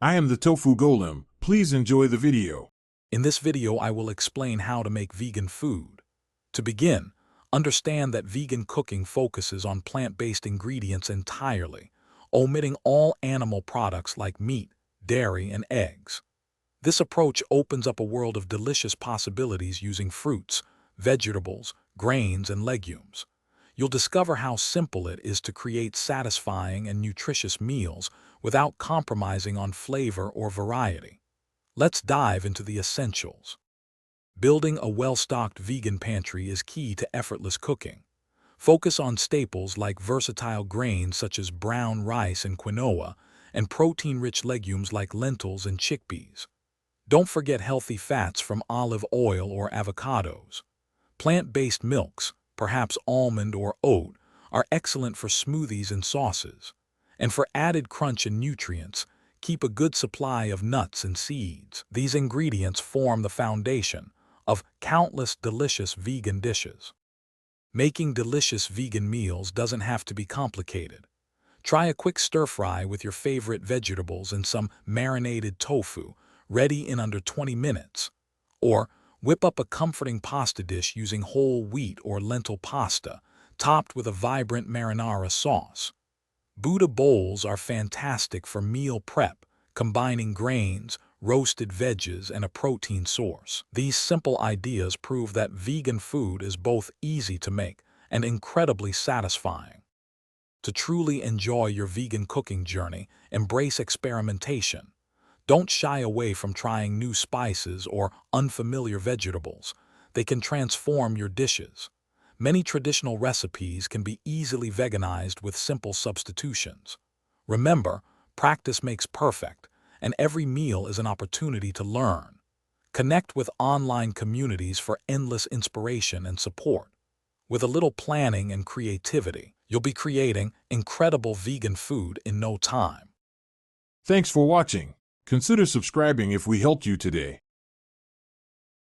I am the Tofu Golem. Please enjoy the video. In this video, I will explain how to make vegan food. To begin, understand that vegan cooking focuses on plant-based ingredients entirely, omitting all animal products like meat, dairy, and eggs. This approach opens up a world of delicious possibilities using fruits, vegetables, grains, and legumes. You'll discover how simple it is to create satisfying and nutritious meals without compromising on flavor or variety. Let's dive into the essentials. Building a well-stocked vegan pantry is key to effortless cooking. Focus on staples like versatile grains such as brown rice and quinoa, and protein-rich legumes like lentils and chickpeas. Don't forget healthy fats from olive oil or avocados. Plant-based milks, perhaps almond or oat, are excellent for smoothies and sauces. And for added crunch and nutrients, keep a good supply of nuts and seeds. These ingredients form the foundation of countless delicious vegan dishes. Making delicious vegan meals doesn't have to be complicated. Try a quick stir-fry with your favorite vegetables and some marinated tofu, ready in under 20 minutes. Or whip up a comforting pasta dish using whole wheat or lentil pasta, topped with a vibrant marinara sauce. Buddha bowls are fantastic for meal prep, combining grains, roasted veggies, and a protein source. These simple ideas prove that vegan food is both easy to make and incredibly satisfying. To truly enjoy your vegan cooking journey, embrace experimentation. Don't shy away from trying new spices or unfamiliar vegetables. They can transform your dishes. Many traditional recipes can be easily veganized with simple substitutions. Remember, practice makes perfect, and every meal is an opportunity to learn. Connect with online communities for endless inspiration and support. With a little planning and creativity, you'll be creating incredible vegan food in no time. Thanks for watching. Consider subscribing if we helped you today.